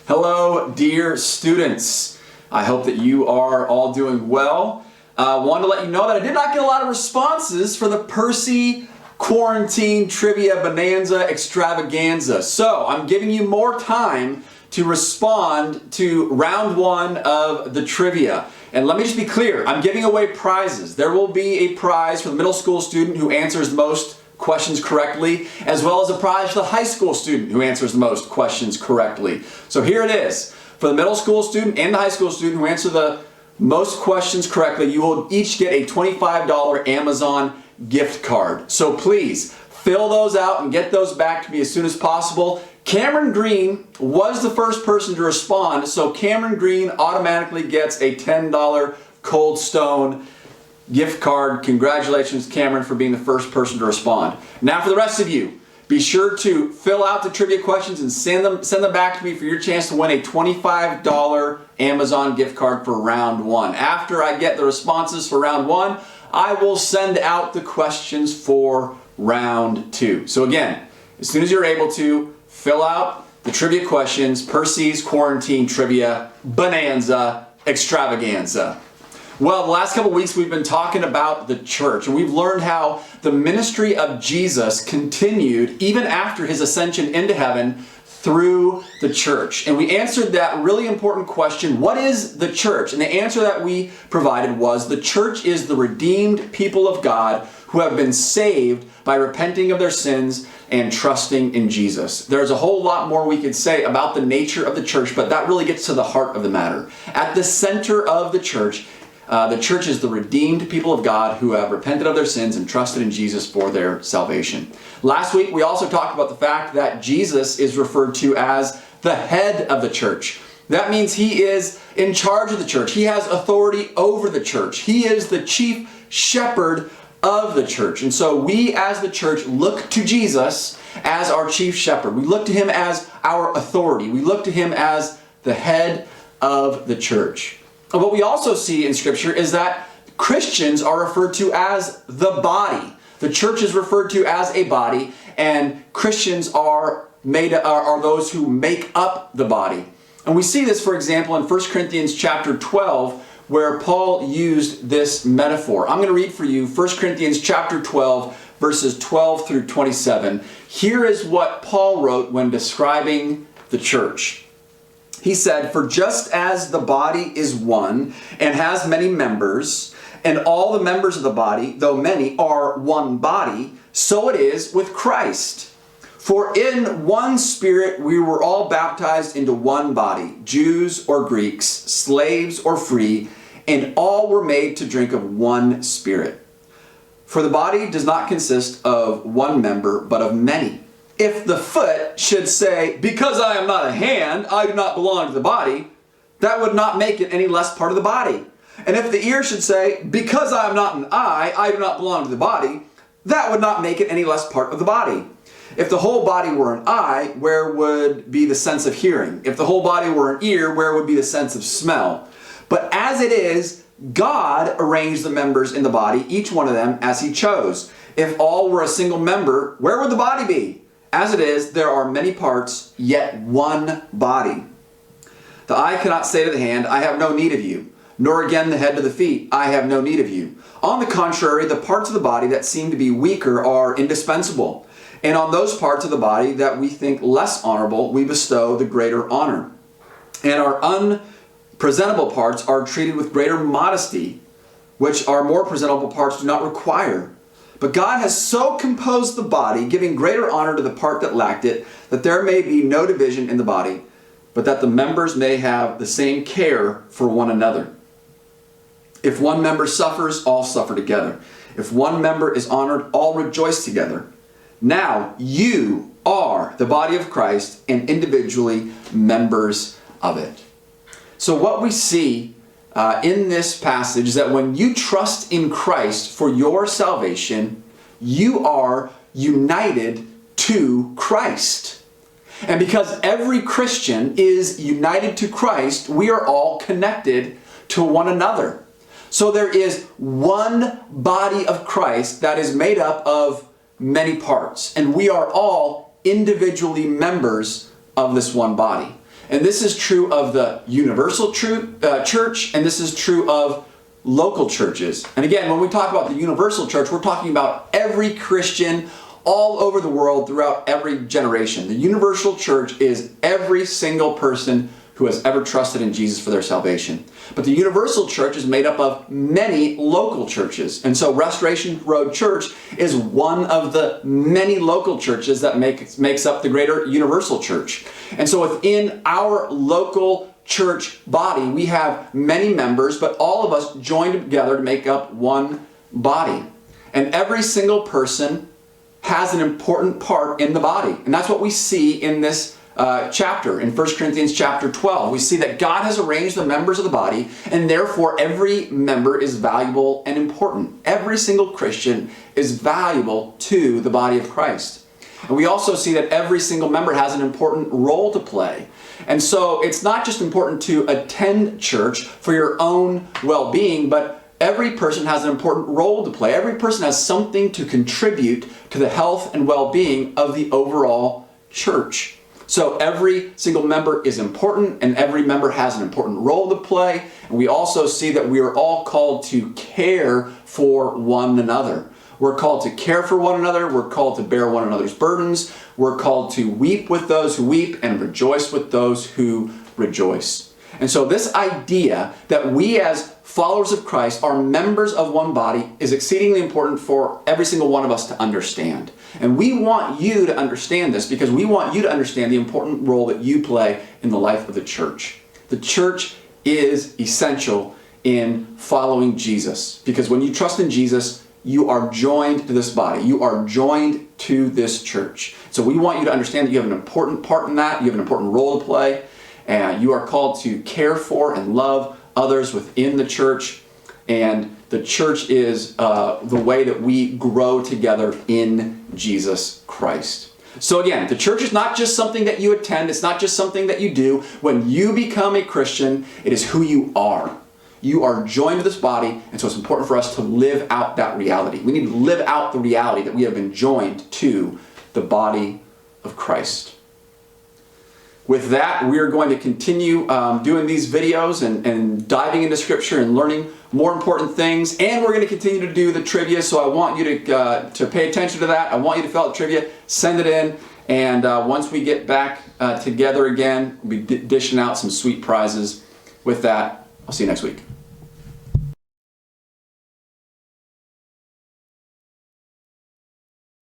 Hello, dear students. I hope that you are all doing well. I wanted to let you know that I did not get a lot of responses for the Percy Quarantine Trivia Bonanza Extravaganza. So I'm giving you more time to respond to round one of the trivia. And let me just be clear, I'm giving away prizes. There will be a prize for the middle school student who answers the most questions correctly, as well as a prize for the high school student who answers the most questions correctly. So here it is. For the middle school student and the high school student who answer the most questions correctly, you will each get a $25 Amazon gift card. So please fill those out and get those back to me as soon as possible. Cameron Green was the first person to respond, so Cameron Green automatically gets a $10 Cold Stone gift card. Congratulations, Cameron, for being the first person to respond. Now for the rest of you, be sure to fill out the trivia questions and send them back to me for your chance to win a $25 Amazon gift card for round one. After I get the responses for round one, I will send out the questions for round two. So again, as soon as you're able to, fill out the trivia questions, Percy's Quarantine Trivia Bonanza Extravaganza. Well, the last couple weeks we've been talking about the church, and we've learned how the ministry of Jesus continued even after his ascension into heaven through the church. And we answered that really important question, what is the church? And the answer that we provided was the church is the redeemed people of God who have been saved by repenting of their sins and trusting in Jesus. There's a whole lot more we could say about the nature of the church, but that really gets to the heart of the matter. At the center of the church is the redeemed people of God who have repented of their sins and trusted in Jesus for their salvation. Last week, we also talked about the fact that Jesus is referred to as the head of the church. That means he is in charge of the church. He has authority over the church. He is the chief shepherd of the church. And so we as the church look to Jesus as our chief shepherd. We look to him as our authority. We look to him as the head of the church. And what we also see in Scripture is that Christians are referred to as the body. The church is referred to as a body, and Christians are those who make up the body. And we see this, for example, in 1 Corinthians chapter 12, where Paul used this metaphor. I'm going to read for you 1 Corinthians chapter 12, verses 12 through 27. Here is what Paul wrote when describing the church. He said, "For just as the body is one and has many members, and all the members of the body, though many, are one body, so it is with Christ. For in one Spirit we were all baptized into one body, Jews or Greeks, slaves or free, and all were made to drink of one Spirit. For the body does not consist of one member, but of many. If the foot should say, 'Because I am not a hand, I do not belong to the body,' that would not make it any less part of the body. And if the ear should say, 'Because I am not an eye, I do not belong to the body,' that would not make it any less part of the body. If the whole body were an eye, where would be the sense of hearing? If the whole body were an ear, where would be the sense of smell? But as it is, God arranged the members in the body, each one of them as he chose. If all were a single member, where would the body be? As it is, there are many parts, yet one body. The eye cannot say to the hand, 'I have no need of you,' nor again the head to the feet, 'I have no need of you.' On the contrary, the parts of the body that seem to be weaker are indispensable. And on those parts of the body that we think less honorable, we bestow the greater honor. And our unpresentable parts are treated with greater modesty, which our more presentable parts do not require. But God has so composed the body, giving greater honor to the part that lacked it, that there may be no division in the body, but that the members may have the same care for one another. If one member suffers, all suffer together. If one member is honored, all rejoice together. Now you are the body of Christ and individually members of it." So what we see in this passage is that when you trust in Christ for your salvation, you are united to Christ. And because every Christian is united to Christ, we are all connected to one another. So there is one body of Christ that is made up of many parts, and we are all individually members of this one body. And this is true of the universal church, and this is true of local churches. And again, when we talk about the universal church, we're talking about every Christian all over the world throughout every generation. The universal church is every single person who has ever trusted in Jesus for their salvation. But the universal church is made up of many local churches. And so Restoration Road Church is one of the many local churches that makes up the greater universal church. And so within our local church body, we have many members, but all of us join together to make up one body. And every single person has an important part in the body. And that's what we see in this chapter, in 1 Corinthians chapter 12. We see that God has arranged the members of the body, and therefore every member is valuable and important. Every single Christian is valuable to the body of Christ. And we also see that every single member has an important role to play. And so it's not just important to attend church for your own well-being, but every person has an important role to play. Every person has something to contribute to the health and well-being of the overall church. So every single member is important, and every member has an important role to play. And we also see that we are all called to care for one another. We're called to care for one another. We're called to bear one another's burdens. We're called to weep with those who weep and rejoice with those who rejoice. And so this idea that we as followers of Christ are members of one body is exceedingly important for every single one of us to understand. And we want you to understand this because we want you to understand the important role that you play in the life of the church. The church is essential in following Jesus, because when you trust in Jesus, you are joined to this body. You are joined to this church. So we want you to understand that you have an important part in that. You have an important role to play. And you are called to care for and love others within the church. And the church is the way that we grow together in Jesus Christ. So again, the church is not just something that you attend. It's not just something that you do. When you become a Christian, it is who you are. You are joined to this body, and so it's important for us to live out that reality. We need to live out the reality that we have been joined to the body of Christ. With that, we are going to continue doing these videos and diving into Scripture and learning more important things. And we're going to continue to do the trivia, so I want you to pay attention to that. I want you to fill out the trivia, send it in, and once we get back together again, we'll be dishing out some sweet prizes. With that, I'll see you next week.